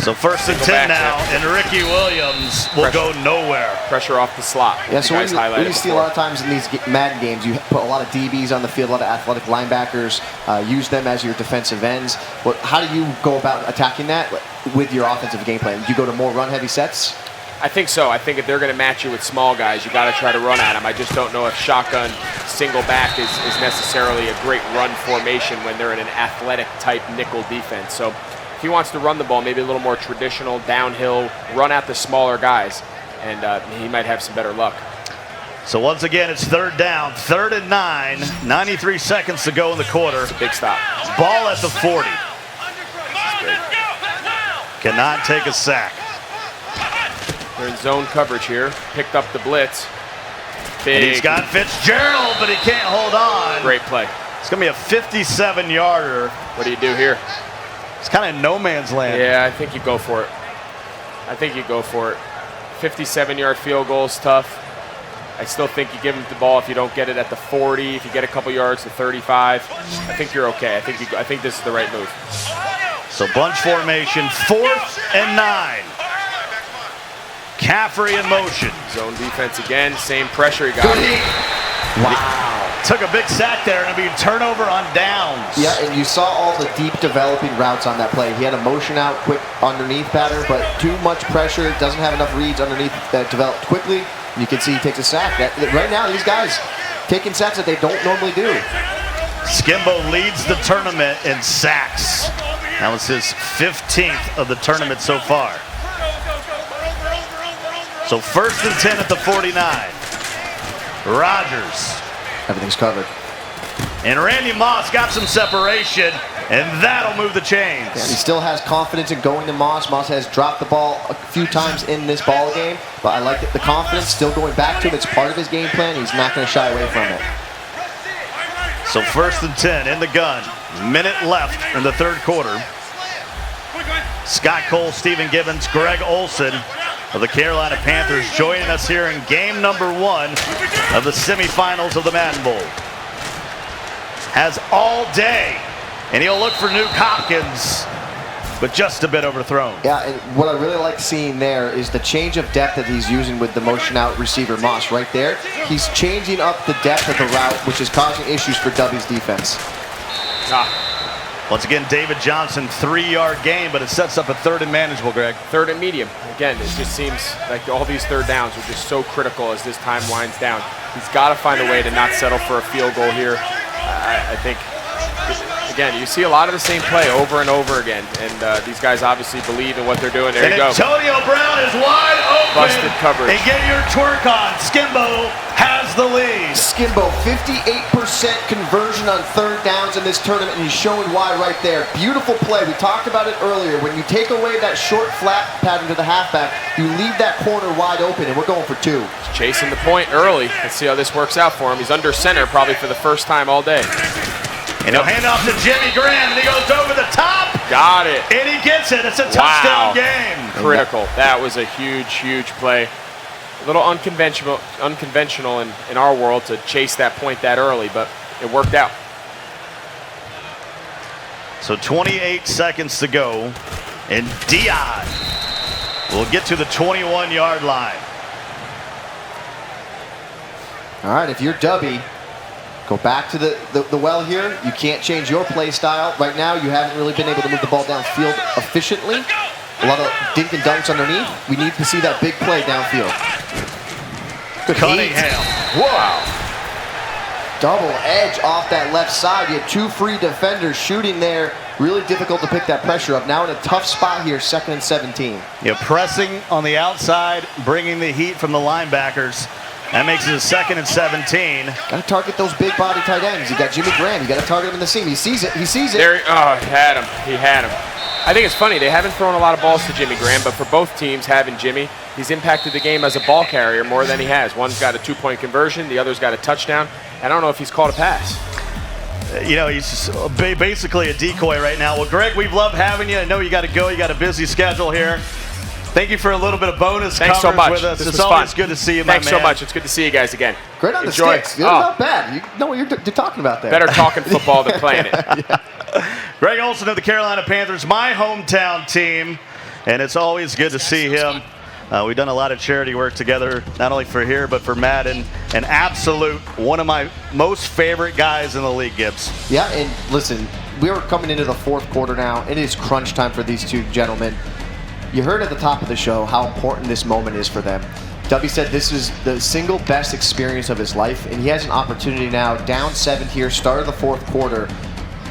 So 1st and 10 now, and Ricky Williams will go nowhere. Pressure off the slot. Yeah, so when you see a lot of times in these Madden games, you put a lot of DBs on the field, a lot of athletic linebackers, use them as your defensive ends. How do you go about attacking that with your offensive game plan? Do you go to more run-heavy sets? I think so. I think if they're going to match you with small guys, you got to try to run at them. I just don't know if shotgun single back is necessarily a great run formation when they're in an athletic type nickel defense. So if he wants to run the ball, maybe a little more traditional, downhill, run at the smaller guys, and he might have some better luck. So once again, it's 3rd down, 3rd and 9, 93 seconds to go in the quarter. It's a big stop. Ball at the 40. Cannot take a sack. They're in zone coverage here. Picked up the blitz. Big. And he's got Fitzgerald, but he can't hold on. Great play. It's going to be a 57-yarder. What do you do here? It's kind of no man's land. Yeah, I think you go for it. I think you go for it. 57-yard field goal is tough. I still think you give him the ball if you don't get it at the 40. If you get a couple yards to 35, I think you're okay. I think this is the right move. So bunch formation, 4th and 9. Caffrey in motion. Zone defense again, same pressure. He got it. Wow. Took a big sack there, and it'll be a turnover on downs. Yeah, and you saw all the deep developing routes on that play. He had a motion out quick underneath pattern, but too much pressure, doesn't have enough reads underneath that developed quickly. You can see he takes a sack. Right now, these guys taking sacks that they don't normally do. Skimbo leads the tournament in sacks. That was his 15th of the tournament so far. So 1st and 10 at the 49. Rodgers. Everything's covered. And Randy Moss got some separation, and that'll move the chains. Yeah, he still has confidence in going to Moss. Moss has dropped the ball a few times in this ball game, but I like the confidence still going back to him. It's part of his game plan. He's not going to shy away from it. So 1st and 10 in the gun. Minute left in the 3rd quarter. Scott Cole, Stephen Gibbons, Greg Olson of the Carolina Panthers joining us here in game number 1 of the semifinals of the Madden Bowl. Has all day, and he'll look for Nuke Hopkins, but just a bit overthrown. Yeah, and what I really like seeing there is the change of depth that he's using with the motion out receiver Moss right there. He's changing up the depth of the route, which is causing issues for Dubby's defense. Once again, David Johnson, 3-yard gain, but it sets up a 3rd and manageable, Greg. 3rd and medium. Again, it just seems like all these 3rd downs are just so critical as this time winds down. He's got to find a way to not settle for a field goal here. I think, again, you see a lot of the same play over and over again, and these guys obviously believe in what they're doing. There you go. Antonio Brown is wide open. Busted coverage. And get your twerk on. Skimbo has the lead. Skimbo, 58% conversion on 3rd downs in this tournament, and he's showing why right there. Beautiful play. We talked about it earlier. When you take away that short flat pattern to the halfback, you leave that corner wide open, and we're going for 2. He's chasing the point early. Let's see how this works out for him. He's under center probably for the first time all day. And he'll hand off to Jimmy Graham, and he goes over the top. Got it. And he gets it. It's a touchdown game. Critical. That was a huge, huge play. A little unconventional in our world to chase that point that early, but it worked out. So 28 seconds to go, and Dion will get to the 21-yard line. All right, if you're Dubby, go back to the well here. You can't change your play style. Right now, you haven't really been able to move the ball downfield efficiently. A lot of dink and dunks underneath. We need to see that big play downfield. Good Cunningham. Wow. Double edge off that left side. You have 2 free defenders shooting there. Really difficult to pick that pressure up. Now in a tough spot here, 2nd and 17. Yeah, pressing on the outside, bringing the heat from the linebackers. That makes it a 2nd and 17. Got to target those big body tight ends. You got Jimmy Graham. You got to target him in the seam. He sees it. He sees it. There, oh, he had him. He had him. I think it's funny. They haven't thrown a lot of balls to Jimmy Graham, but for both teams, having Jimmy, he's impacted the game as a ball carrier more than he has. One's got a 2-point conversion. The other's got a touchdown. I don't know if he's caught a pass. You know, he's just basically a decoy right now. Well, Greg, we've loved having you. I know you got to go. You got a busy schedule here. Thank you for a little bit of bonus Thanks so much. with us. This It's was always fun. good to see you, my man. Thanks so much. It's good to see you guys again. Great on the Enjoy. sticks. Not bad. You know what you're talking about there. Better talking football than playing it. Yeah. Greg Olson of the Carolina Panthers, my hometown team, and it's always good to see him. We've done a lot of charity work together, not only for here, but for Madden. An absolute, one of my most favorite guys in the league, Gibbs. Yeah, and listen, we are coming into the 4th quarter now. It is crunch time for these 2 gentlemen. You heard at the top of the show how important this moment is for them. Dubby said this is the single best experience of his life, and he has an opportunity now, down 7 here, start of the 4th quarter,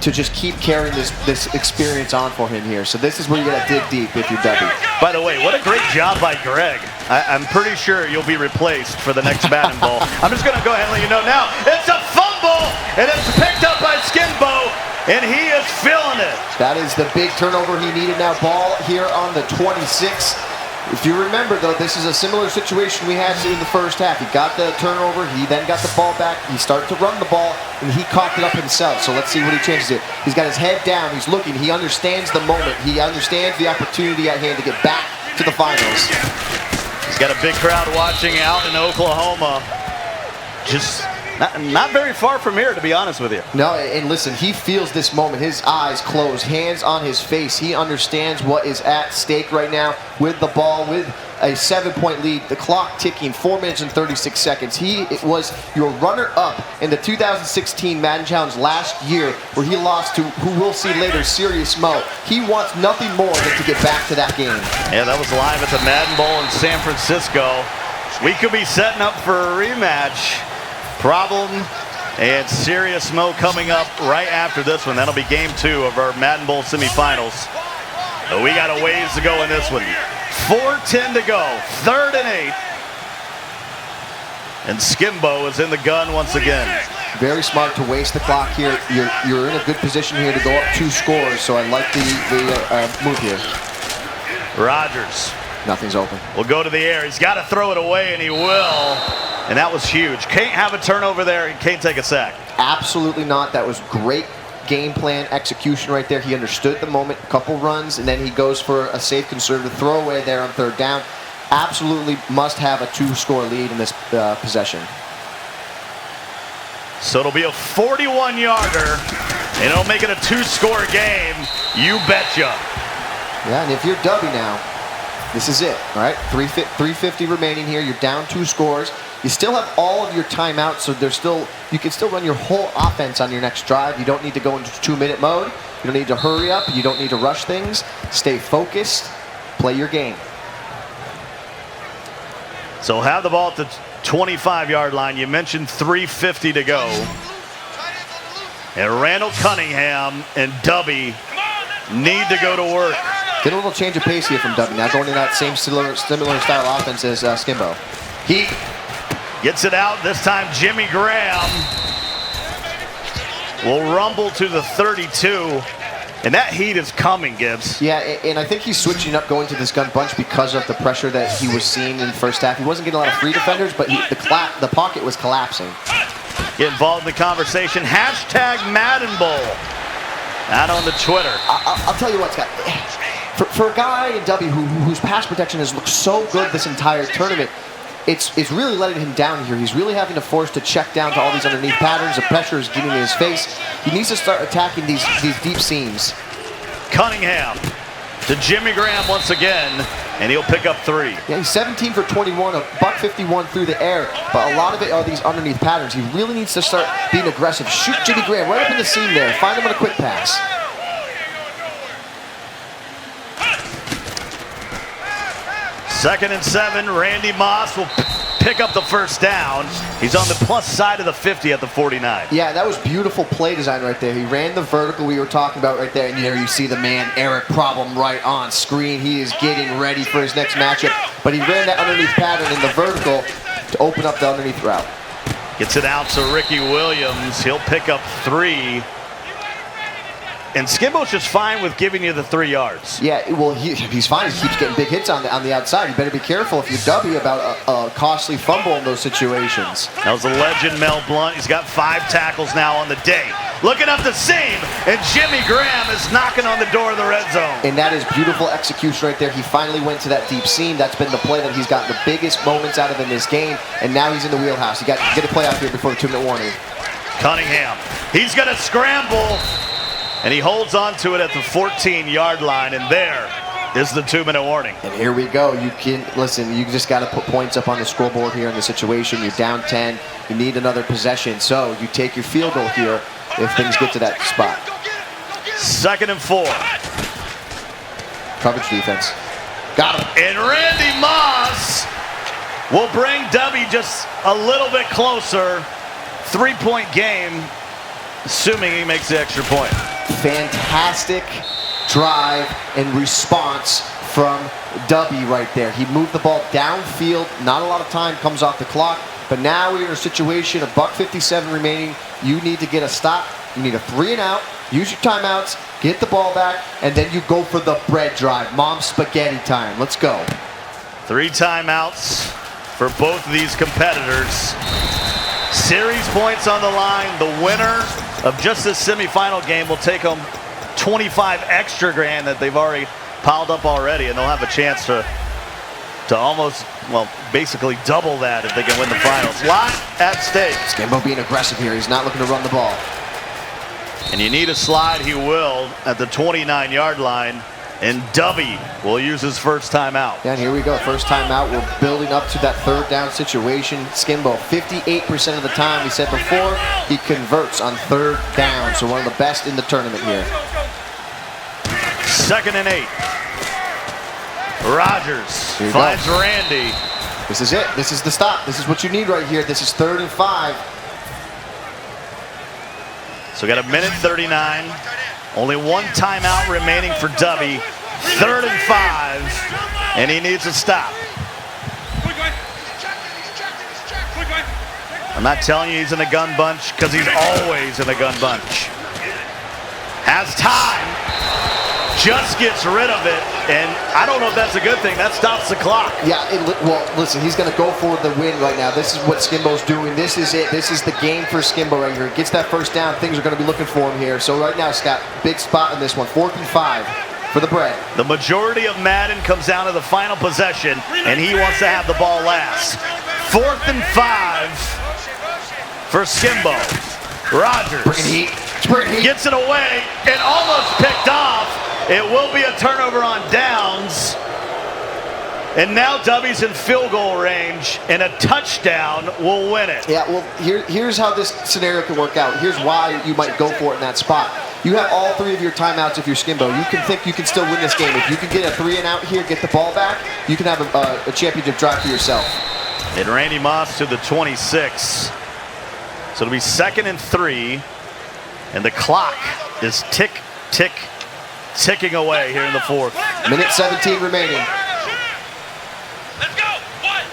to just keep carrying this experience on for him here. So this is where you got to dig deep if you're Dubby. By the way, what a great job by Greg. I'm pretty sure you'll be replaced for the next Madden Bowl. I'm just going to go ahead and let you know now. It's a fumble, and it's picked up by Skimbo, and he is feeling it. That is the big turnover he needed now. Ball here on the 26. If you remember, though, this is a similar situation we had in the first half. He got the turnover, he then got the ball back, he started to run the ball, and he coughed it up himself. So let's see what he changes it. He's got his head down, he's looking, he understands the moment, he understands the opportunity at hand to get back to the finals. He's got a big crowd watching out in Oklahoma. Just not very far from here, to be honest with you. No, and listen, he feels this moment. His eyes closed, hands on his face. He understands what is at stake right now with the ball, with a 7-point lead, the clock ticking, 4 minutes and 36 seconds. He was your runner-up in the 2016 Madden Challenge last year, where he lost to, who we'll see later, Serious Mo. He wants nothing more than to get back to that game. Yeah, that was live at the Madden Bowl in San Francisco. We could be setting up for a rematch. Problem and Serious Mo coming up right after this one. That'll be game 2 of our Madden Bowl semifinals. But we got a ways to go in this one. 4:10 to go, 3rd and 8. And Skimbo is in the gun once again. Very smart to waste the clock here. You're in a good position here to go up 2 scores, so I like the move here. Rodgers. Nothing's open. Will go to the air. He's got to throw it away, and he will. And that was huge. Can't have a turnover there. He can't take a sack. Absolutely not. That was great game plan execution right there. He understood the moment, a couple runs, and then he goes for a safe conservative throwaway there on 3rd down. Absolutely must have a 2-score lead in this possession. So it'll be a 41-yarder, and it'll make it a 2-score game. You betcha. Yeah, and if you're Dubby now, this is it, all right? 3:50 remaining here. You're down 2 scores. You still have all of your timeouts, so you can still run your whole offense on your next drive. You don't need to go into 2-minute mode. You don't need to hurry up. You don't need to rush things. Stay focused. Play your game. So have the ball at the 25-yard line. You mentioned 3:50 to go. And Randall Cunningham and Dubby need to go to work. Get a little change of pace here from Dubby. Now going to that same similar style offense as Skimbo. He gets it out. This time Jimmy Graham will rumble to the 32. And that heat is coming, Gibbs. Yeah, and I think he's switching up going to this gun bunch because of the pressure that he was seeing in the first half. He wasn't getting a lot of free defenders, but the pocket was collapsing. Get involved in the conversation. Hashtag Madden Bowl. Out on the Twitter. I'll tell you what, Scott. For a guy in W whose pass protection has looked so good this entire tournament, it's really letting him down here. He's really having to force to check down to all these underneath patterns. The pressure is getting in his face. He needs to start attacking these deep seams. Cunningham to Jimmy Graham once again, and he'll pick up 3. Yeah, he's 17 for 21, a $151 through the air, but a lot of it are these underneath patterns. He really needs to start being aggressive. Shoot Jimmy Graham right up in the seam there. Find him on a quick pass. 2nd and 7. Randy Moss will pick up the first down. He's on the plus side of the 50 at the 49. Yeah, that was beautiful play design right there. He ran the vertical we were talking about right there, and there you see the man, Eric Problem, right on screen. He is getting ready for his next matchup, but he ran that underneath pattern in the vertical to open up the underneath route. Gets it out to Ricky Williams. He'll pick up 3. And Skimbo's just fine with giving you the 3 yards. Yeah, well, he's fine. He keeps getting big hits on the outside. You better be careful if you're Dubby about a costly fumble in those situations. That was the legend, Mel Blount. He's got 5 tackles now on the day. Looking up the seam, and Jimmy Graham is knocking on the door of the red zone. And that is beautiful execution right there. He finally went to that deep seam. That's been the play that he's gotten the biggest moments out of in this game, and now he's in the wheelhouse. You got to get a play out here before the 2-minute warning. Cunningham, he's going to scramble. And he holds on to it at the 14-yard line, and there is the 2-minute warning. And here we go. You just got to put points up on the scoreboard here in the situation. You're down 10. You need another possession. So you take your field goal here if things get to that spot. 2nd and 4. Coverage defense. Got him. And Randy Moss will bring Dubby just a little bit closer. 3-point game, assuming he makes the extra point. Fantastic drive and response from Dubby right there. He moved the ball downfield. Not a lot of time comes off the clock, but now we're in a situation, $1:57 remaining. You need to get a stop. You need a 3 and out. Use your timeouts, get the ball back, and then you go for the bread drive. Mom's spaghetti time. Let's go. 3 timeouts for both of these competitors. Series points on the line. The winner of just this semifinal game will take home 25 extra grand that they've already piled up already, and they'll have a chance to almost, well, basically double that if they can win the finals. Lot at stake. Skimbo being aggressive here. He's not looking to run the ball. And you need a slide, he will, at the 29-yard line. And Dubby will use his first timeout. Yeah, and here we go. First timeout. We're building up to that 3rd down situation. Skimbo, 58% of the time, we said before, he converts on 3rd down. So one of the best in the tournament here. 2nd and 8. Rogers finds Randy. This is it. This is the stop. This is what you need right here. This is 3rd and 5. So we got 1:39. Only 1 timeout remaining for Dubby. 3rd and 5, and he needs a stop. I'm not telling you he's in a gun bunch, because he's always in a gun bunch. Has time, just gets rid of it, and I don't know if that's a good thing. That stops the clock. Yeah, well, listen, he's going to go for the win right now. This is what Skimbo's doing. This is it. This is the game for Skimbo right here. He gets that first down. Things are going to be looking for him here. So right now, Scott, big spot in this one. 4th and 5 for the bread. The majority of Madden comes down to the final possession, and he wants to have the ball last. 4th and 5 for Skimbo. Rogers gets it away and almost picked off. It will be a turnover on downs. And now Dubby's in field goal range, and a touchdown will win it. Yeah, well, here's how this scenario can work out. Here's why you might go for it in that spot. You have all 3 of your timeouts if you're Skimbo. You can think you can still win this game. If you can get a 3 and out here, get the ball back, you can have a championship drive for yourself. And Randy Moss to the 26. So it'll be 2nd and 3, and the clock is ticking away here in the 4th. 1:17 remaining.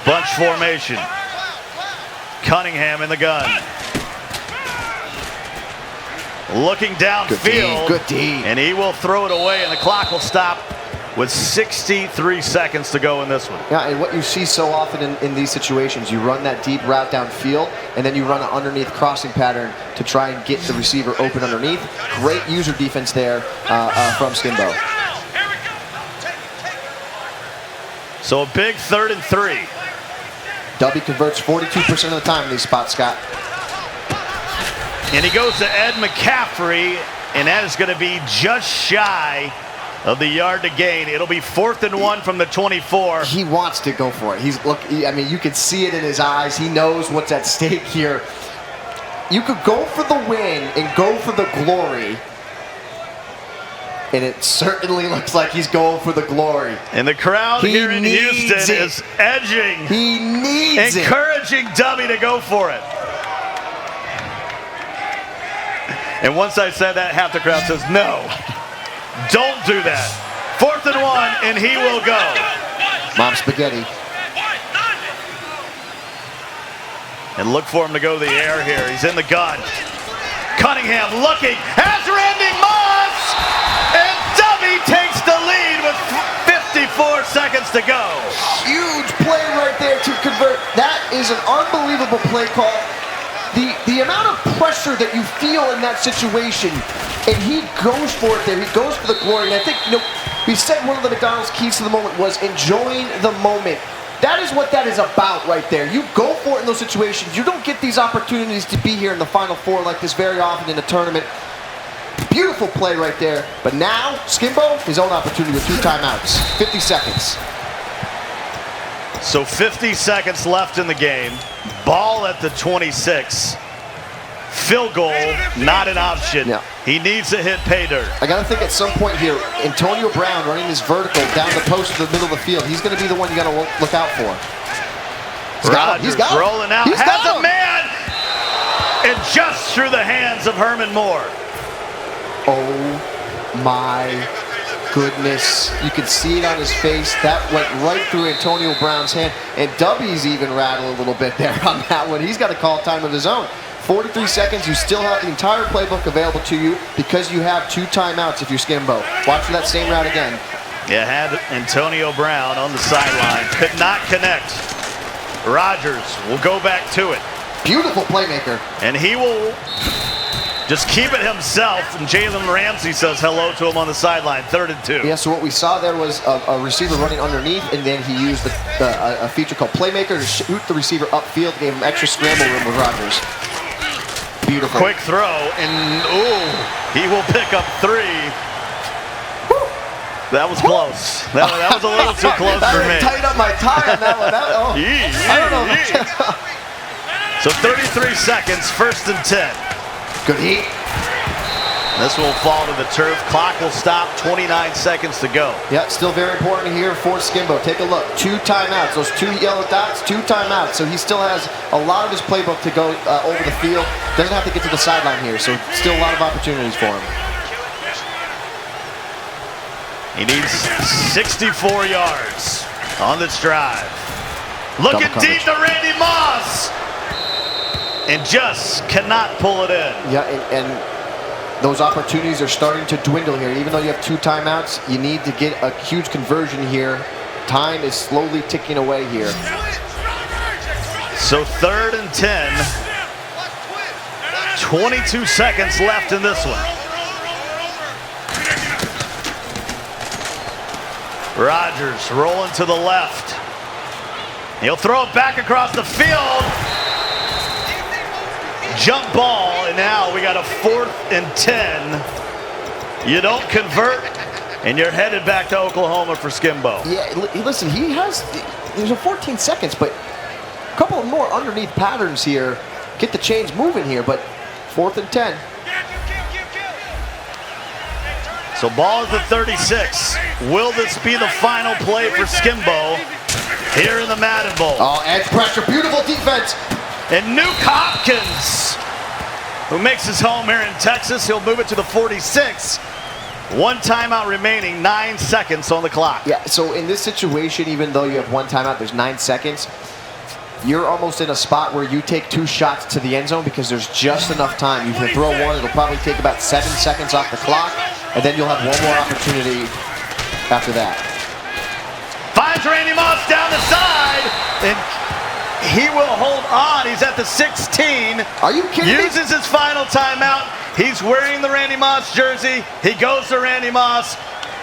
Bunch formation. Cunningham in the gun. Looking downfield. Good D. And he will throw it away, and the clock will stop with 63 seconds to go in this one. Yeah, and what you see so often in these situations, you run that deep route downfield, and then you run an underneath crossing pattern to try and get the receiver open underneath. Great user defense there from Skimbo. So a big 3rd and 3. Dubby converts 42% of the time in these spots, Scott. And he goes to Ed McCaffrey, and that is going to be just shy of the yard to gain. It'll be 4th and 1 from the 24. He wants to go for it. I mean, you can see it in his eyes. He knows what's at stake here. You could go for the win and go for the glory, And it certainly looks like he's going for the glory. And the crowd here in Houston is edging. He needs it. Encouraging Dubby to go for it. And once I said that, half the crowd says, no, don't do that. 4th and 1, and he will go. Mom Spaghetti. And look for him to go to the air here. He's in the gun. Cunningham looking, has Randy Moss! And Dubby takes the lead with 54 seconds to go. Huge play right there to convert. That is an unbelievable play call. The amount of pressure that you feel in that situation, and he goes for it there. He goes for the glory. And I think, we said one of the McDonald's keys to the moment was enjoying the moment. That is what that is about right there. You go for it in those situations. You don't get these opportunities to be here in the Final Four like this very often in a tournament. Beautiful play right there. But now, Skimbo, his own opportunity with 2 timeouts. 50 seconds. So 50 seconds left in the game. Ball at the 26. Field goal, not an option. Yeah. He needs to hit pay dirt. I got to think at some point here, Antonio Brown running his vertical down the post to the middle of the field. He's going to be the one you got to look out for. Rogers rolling out, has a man, and just through the hands of Herman Moore. Oh my goodness. You can see it on his face. That went right through Antonio Brown's hand. And Dubby's even rattled a little bit there on that one. He's got a call time of his own. 43 seconds, you still have the entire playbook available to you because you have 2 timeouts if you're Skimbo. Watch for that same route again. You had Antonio Brown on the sideline. Could not connect. Rogers will go back to it. Beautiful playmaker. And he will just keep it himself. And Jalen Ramsey says hello to him on the sideline. 3rd and 2. Yeah, so what we saw there was a receiver running underneath, and then he used a feature called Playmaker to shoot the receiver upfield, gave him extra scramble room with Rogers. Beautiful. Quick throw, and he will pick up 3. That was close. That was a little too close for me. Tighten up my tie on that one. I don't know. So 33 seconds, 1st and 10. Good heat. This will fall to the turf. Clock will stop. 29 seconds to go. Yeah, still very important here for Skimbo. Take a look. 2 timeouts. Those 2 yellow dots, 2 timeouts. So he still has a lot of his playbook to go over the field. Doesn't have to get to the sideline here. So still a lot of opportunities for him. He needs 64 yards on this drive. Looking deep to Randy Moss. And just cannot pull it in. Yeah, and those opportunities are starting to dwindle here. Even though you have 2 timeouts, you need to get a huge conversion here. Time is slowly ticking away here. So 3rd and 10. 22 seconds left in this one. Rogers rolling to the left. He'll throw it back across the field. Jump ball, and now we got a 4th and 10. You don't convert, and you're headed back to Oklahoma for Skimbo. Yeah, listen, there's a 14 seconds, but a couple of more underneath patterns here. Get the chains moving here, but 4th and 10. So ball is at 36. Will this be the final play for Skimbo here in the Madden Bowl? Oh, edge pressure, beautiful defense. And Nuke Hopkins, who makes his home here in Texas, he'll move it to the 46. 1 timeout remaining, 9 seconds on the clock. Yeah, so in this situation, even though you have 1 timeout, there's 9 seconds. You're almost in a spot where you take 2 shots to the end zone because there's just enough time. You can throw one, it'll probably take about 7 seconds off the clock, and then you'll have 1 more opportunity after that. Finds Randy Moss down the side, and he will hold on. He's at the 16. Are you kidding me? Uses his final timeout. He's wearing the Randy Moss jersey. He goes to Randy Moss.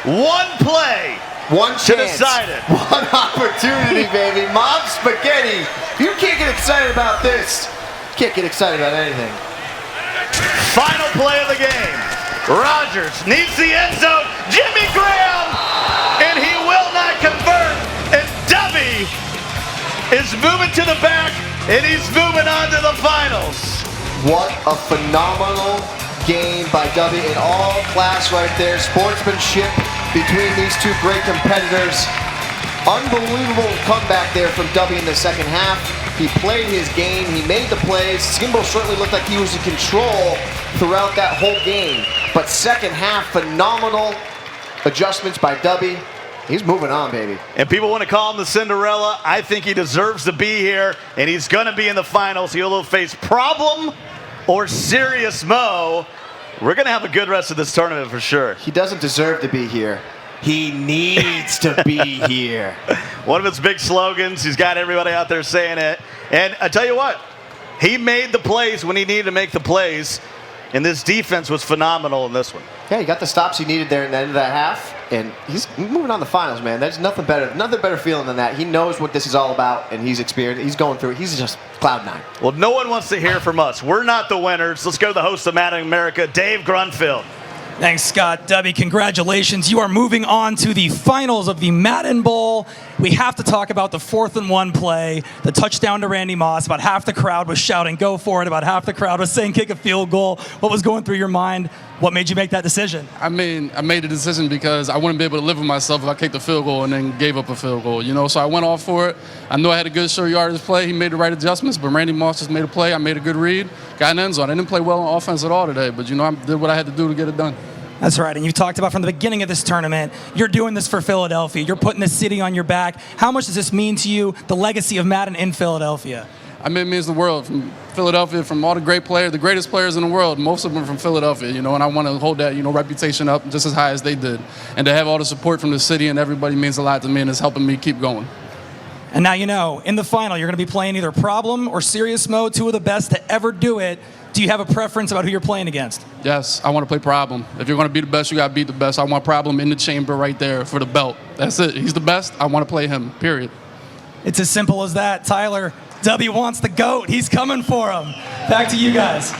1 play. 1 to chance. decide it. 1 opportunity, baby. Mom Spaghetti. You can't get excited about this. You can't get excited about anything. Final play of the game. Rogers needs the end zone. Jimmy Graham. And he will not convert. And Dubby is moving to the back, and he's moving on to the finals. What a phenomenal game by Dubby in all class right there. Sportsmanship between these two great competitors. Unbelievable comeback there from Dubby in the second half. He played his game. He made the plays. Skimbo certainly looked like he was in control throughout that whole game. But second half, phenomenal adjustments by Dubby. He's moving on, baby. And people want to call him the Cinderella. I think he deserves to be here, and he's going to be in the finals. He'll face Problem or Serious Mo. We're going to have a good rest of this tournament for sure. He doesn't deserve to be here. He needs to be here. One of his big slogans. He's got everybody out there saying it. And I tell you what, he made the plays when he needed to make the plays. And this defense was phenomenal in this one. Yeah, he got the stops he needed there in the end of that half. And he's moving on to the finals, man. There's nothing better feeling than that. He knows what this is all about, and he's experienced. He's going through it. He's just cloud nine. Well, no one wants to hear from us. We're not the winners. Let's go to the host of Madden America, Dave Grunfeld. Thanks, Scott. Dubby, congratulations. You are moving on to the finals of the Madden Bowl. We have to talk about the 4th-and-1 play, the touchdown to Randy Moss. About half the crowd was shouting, "Go for it." About half the crowd was saying, "Kick a field goal." What was going through your mind? What made you make that decision? I mean, I made the decision because I wouldn't be able to live with myself if I kicked a field goal and then gave up a field goal, you know? So I went off for it. I knew I had a good short yardage play. He made the right adjustments, but Randy Moss just made a play. I made a good read, got an end zone. I didn't play well on offense at all today, but, you know, I did what I had to do to get it done. That's right, and you've talked about from the beginning of this tournament, you're doing this for Philadelphia. You're putting this city on your back. How much does this mean to you, the legacy of Madden in Philadelphia? I mean, it means the world. From Philadelphia, from all the great players, the greatest players in the world, most of them are from Philadelphia, you know, and I want to hold that, you know, reputation up just as high as they did. And to have all the support from the city and everybody means a lot to me, and it's helping me keep going. And now you know, in the final, you're going to be playing either Problem or Serious Mo, two of the best to ever do it. Do you have a preference about who you're playing against? Yes, I want to play Problem. If you're going to be the best, you got to beat the best. I want Problem in the chamber right there for the belt. That's it. He's the best. I want to play him, period. It's as simple as that. Tyler, Dubby wants the GOAT. He's coming for him. Back to you guys.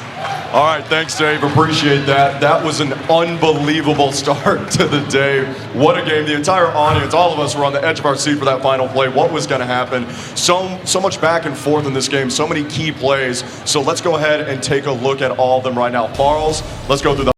All right, thanks, Dave. Appreciate that. That was an unbelievable start to the day. What a game. The entire audience, all of us were on the edge of our seat for that final play. What was going to happen? So much back and forth in this game, so many key plays. So let's go ahead and take a look at all of them right now. Charles, let's go through the